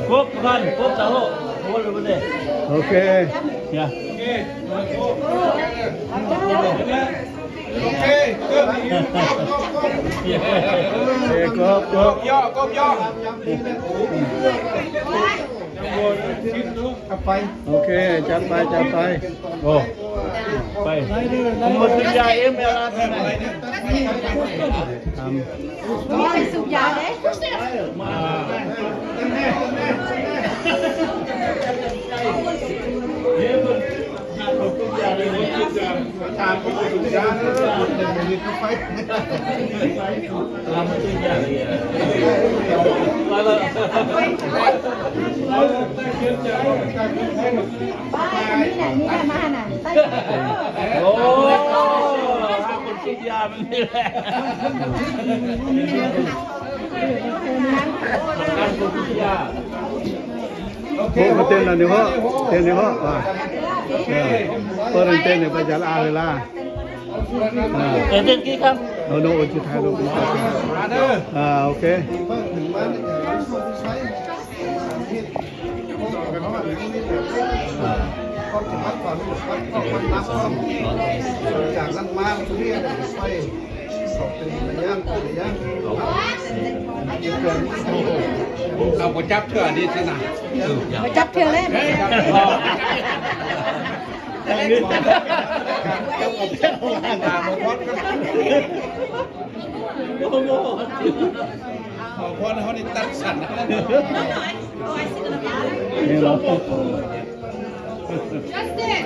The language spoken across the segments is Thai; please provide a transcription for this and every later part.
Cốp con, cốp cháu hộ. Cốp là vấn đề. Ok. Nha. Cốp, cốp. Cốp do. Ok, chắp tay. Ồ. Phải. Một cái dài em ra thế này. Phải sụp dài đấy. Cô tên là nữa, tên nữa. Cô tên này bây giờ là là. Tên kia không? No, chỉ thay đổi. Ok.เอาไปจับเถื่อดีสินะ Mà chặt thừa lên.เพราะเขาได้ตัดสั่น นี่เหรอ Justin.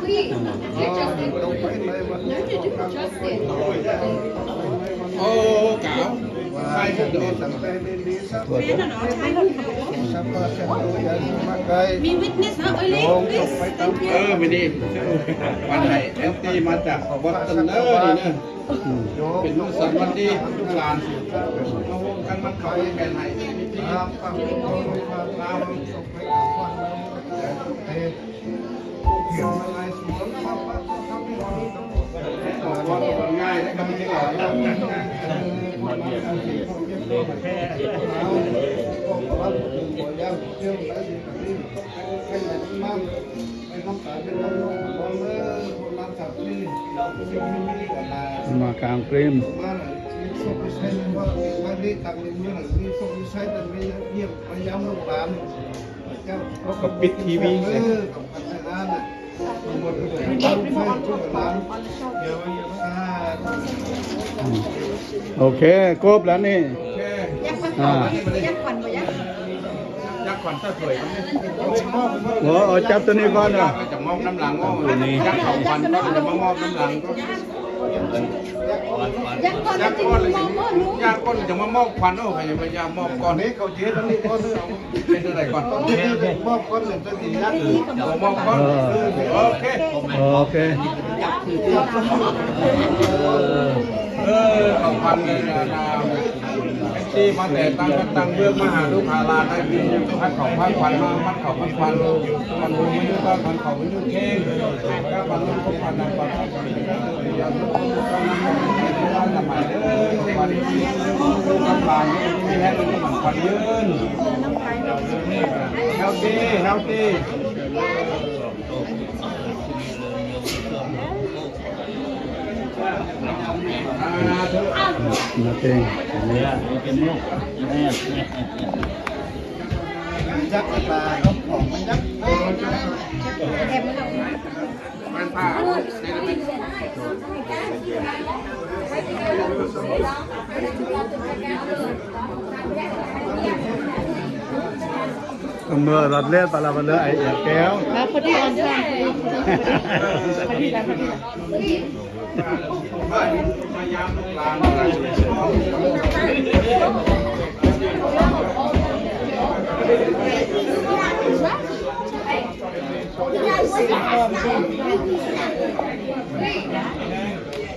Please. Justin. No, Justin. โอ้เก๋าใครจะโดน Me witness, huh? Oily? Please. Thank เอ you. อไม่ดีวันไหนเอฟตีมาจากวัดตันเนอร์นี่นะเป็นมุสลิมวันดีทุกหลานมาโฮมกันมันเขาแก่ไหนมีที่ง่ายและก็ไม่ได้หลายมากลางเฟรม เขาก็ปิดทีวีเลย โอเคครบแล้วนี่ Chắc quần của chắc. ยักษ์ขวัญตะเผย โอ้จับตัวนี้ก่อนเหรอ จะมอบน้ำหลังก็ยักษ์ของขวัญก็จะมามอบน้ำหลังก็ Chắc con ยัก là ษ์ chính ก้อนเลย mong mơ luôn. ยักษ์ก้อนจะมามอบขวัญโอ้ยพยายามมอบก่อนนี้เขาเช็ดแล้วนี่ก้อนเป็นอะไรก่อนมอบก้อนหนึ่งจะดียักษ์มอบก้อนโอเค โอเค ของขวัญเลยนะที่มาแต่ตั้งเบื้องมหาลูกหาลาได้มีพัดของพัดขวัญมาพัดของพัดขวัญมันรู้ไม่รู้ว่าพันของไม่รู้เท่งก็บรรลุของขวัญนำความสุขยามรู้ก็นำความสุขให้ได้ละหมาดเด้อขวัญที่น้ำลายที่ให้มันขวัญยืน healthy มาเต็ง Dạ, cái nước. Nè. ยักษ์ตาเขาของมันยักษ์ Em mới học. มันผ้าเมื่อรถเล่นปลาบเลือไอ้แก้ว Mà có đi ăn sang. Có đi làm. พยายามลูกหลานอะไร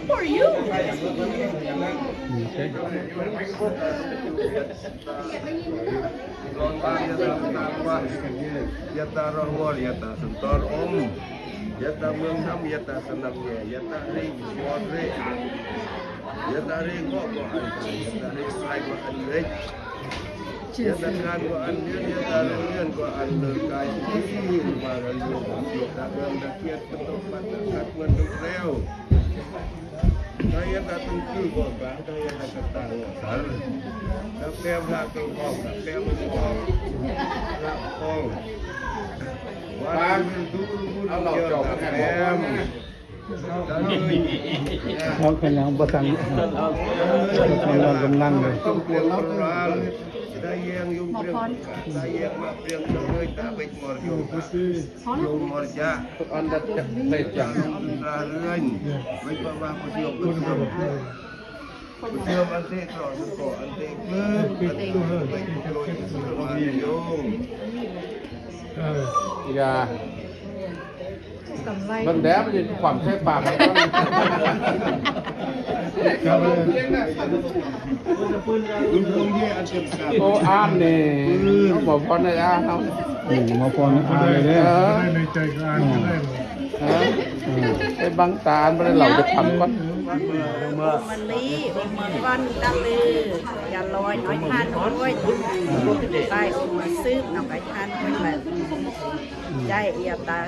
Who are you? Yata rohwal, yata sentor yata mengham, yata senam ye, yata ri, suar ri. Ya tarik kok an, tarik strike kok an lek. Ya tekan kok an dia tarik kok an lekai ini malah kita dah kiat betul kat bentuk reo. Saya tak tentu kok bang, saya tak ketahuan. Tapi apa tu kok, tapi apa tu kok, kok. Wah, dulu jauh em. เขากำลังประทังกำลังเลย Saya yang yung priang, saya yang mak priang terus tak baik morjok, yung morja, anda baik jam lain, baik bawah kusiok kusiok, kusiok ante terus kok ante klub, baik klub yung, ya vấn đề là khoảng thế bạc ô an nè nó bảo con này an không มาพรอ่านเลยเนี่ย ในใจก็อ่านก็ได้หมด cái băng tàn bên lẩu được thầm con มันนี้มันก้อนดังลืออย่าลอยน้อยทานด้วยไปมาซื้อนำไปทานเป็นแบบใจเอียตา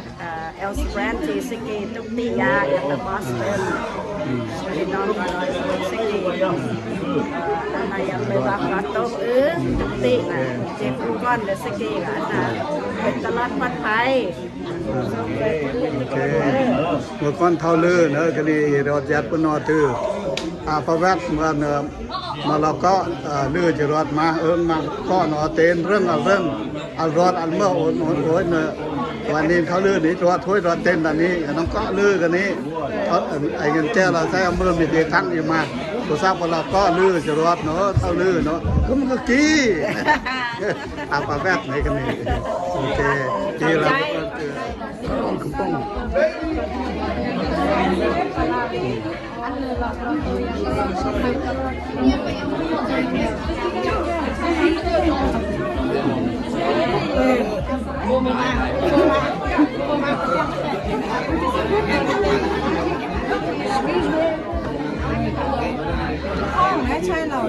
เอลสแบรนด์ที่สกีตุกตียาอย่าตาบอสเตนไปนอนมาลอยสกีอะไรอย่างเลยว่าการโต๊ะตุกตีน่ะเจ็บก้อนเดสกีกันนะเป็นตลอดปลอดภัย เมื่อก่อนเท่าลือเนอะก็ดีเราจัดปนอตือประวัติมาเนอะมาเราก็ลือจะรอดมามาก็นอเต้นเรื่องเอารอดอันเมื่อโอนเนอะวันนี้เขาลือนี่รอดถ้วยรอดเต้นอันนี้น้องก็ลือกันนี้ไอ้เงินแจ้เราใช้เอามือมีเดียทั้งอยู่มาตัวทราบว่าเราก็ลือจะรอดเนาะเท่าลือเนาะก็มันก็กี้ประวัติไหนกันนี่โอเคกี้เราคุณป้อง ไม่ใช่เรา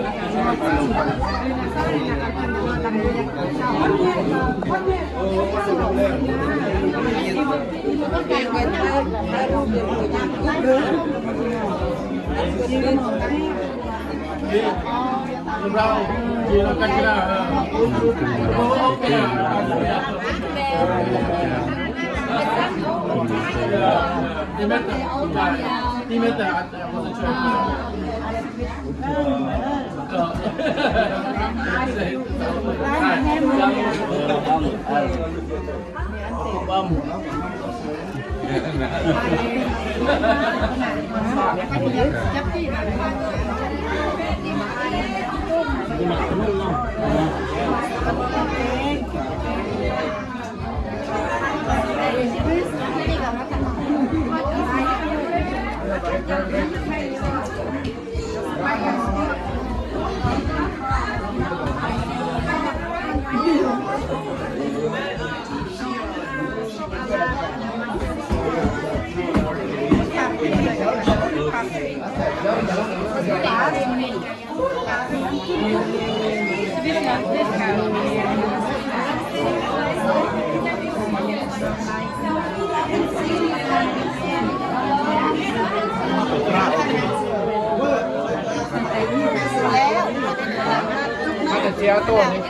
มันจะเชียร์ตัวนี้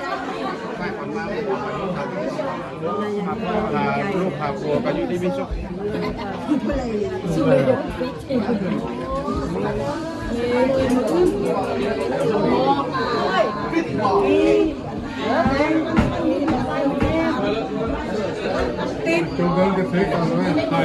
ลูกหาผัวก็อยู่ที่มิสุตัวเดินกระเทยกันเลยตาย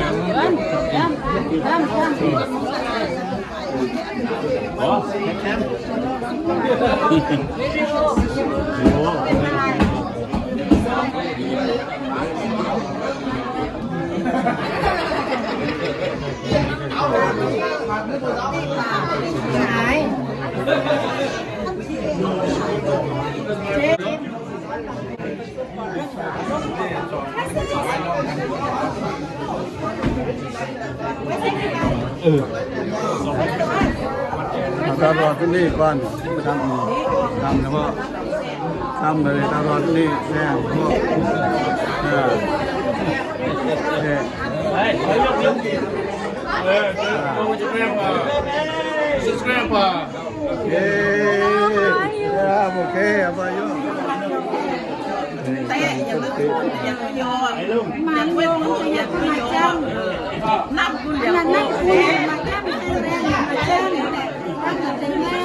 ตลอดที่นี่ก่อนทำเฉพาะทำเลยตลอดที่นี่แน่พวกGrandpa. โอเคไปโย แต่อย่าลืมอย่าไปโยนมาโยนอย่าไปโยนนับคุณอย่านับคุณมาแก้มแรงมาแก้มตั้งแต่แม่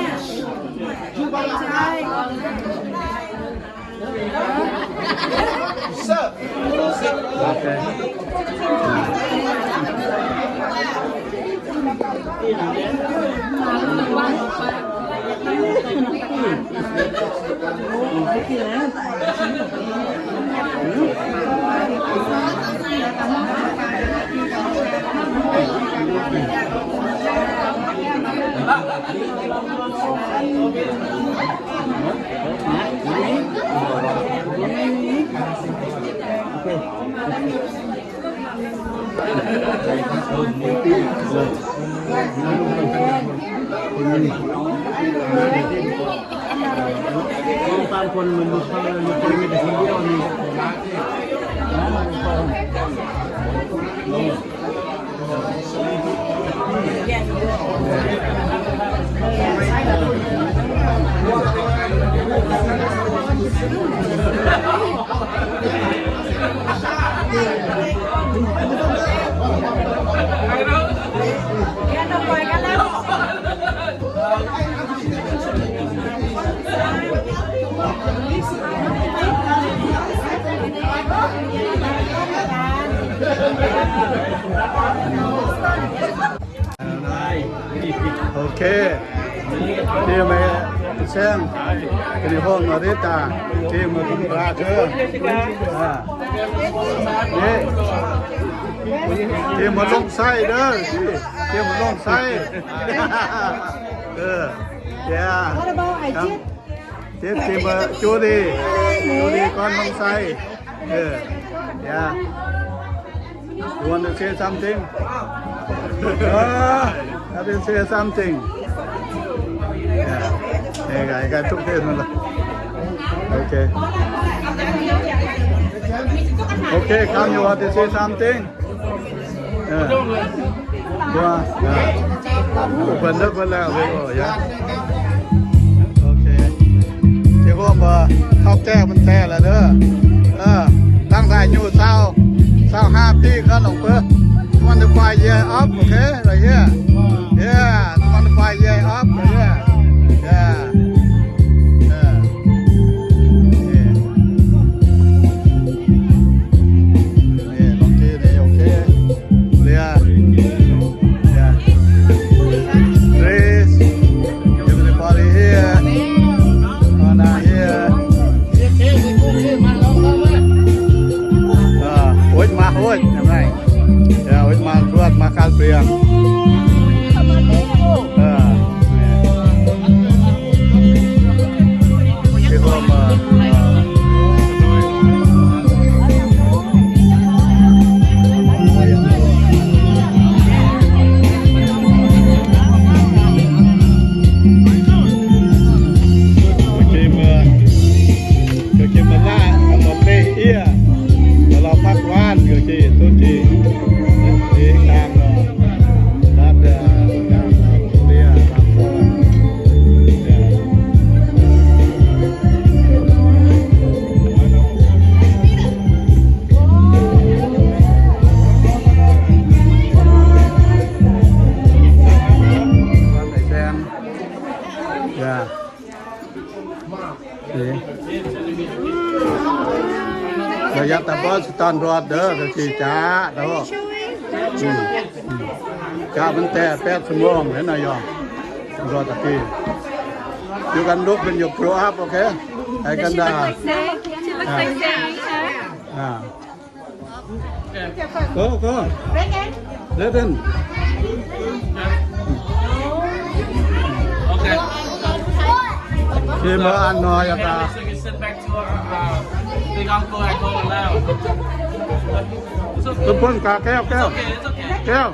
ใช่ โอเคตามคนมันคนมีแต่คนที่เรามีโอเคที่มาเช่นที่ห้องนริตาที่มาคุมราเธอนี่ที่มาลงไส้เด้อที่มาลงไส้ที่มาจูดีก่อนลงไส้You want to say something? I will say something. Yeah. Hey, I got two days. Okay. Okay, come. You want to say something? Open up, yeah. Okay. ที่ว่ามาเข้าแก้มันแท้แล้วเด้อตั้งแต่อยู่เศร้า5 ปีก็ลงเพื่อ 25 year up, okay, right here. Yeah, 25 year up, right here. Yeah. Long day, okay. Yeah. Grace, everybody here. Anna here. Hốt em này, hốt mà ruột mà khát biển, cái hôm cái mà la một đây iaเราพักว่านก็ที่ตุจีที่ทางรัดทางเรียทางโค้งวันไหนแซมอย่าระยะตะบอสตอนรอดเด้อก็คือจ้าเด้อจ้ามันแต่8 ชั่วโมงเห็นหน่อยยอมรอตะกี้อยู่กันลุกเป็นอยู่ครัวครับโอเคไอ้กันดาgo let in Okay. ที่มาอันน้อยตา So you sit back to big uncle I go loud. It's ทุก okay. คนกาแก้ว It's okay. แก้ว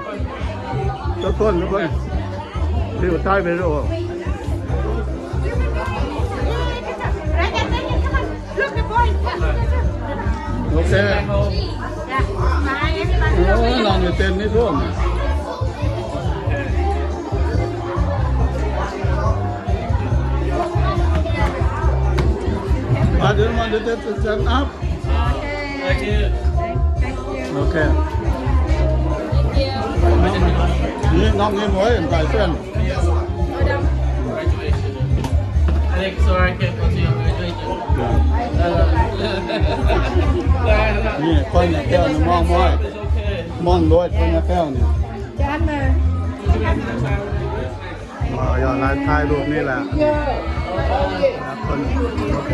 ทุกคนที่ใต้ไปรู้ this room. I didn't want to stand up. Thank you. Okay.นี่น้องนี่หน่วยใส่เส้น Congratulations. Alex, sorry I can't go to your graduation. นี่คนเนี่ยแก้วนี่มองม้อย It's okay. มองด้วยคนเนี่ยแก้วนี่ จานมา อย่าลายถ่ายรูปนี่แหละคนโอเค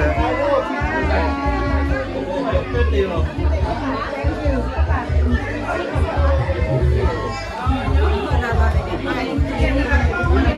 Good deal. Thank you.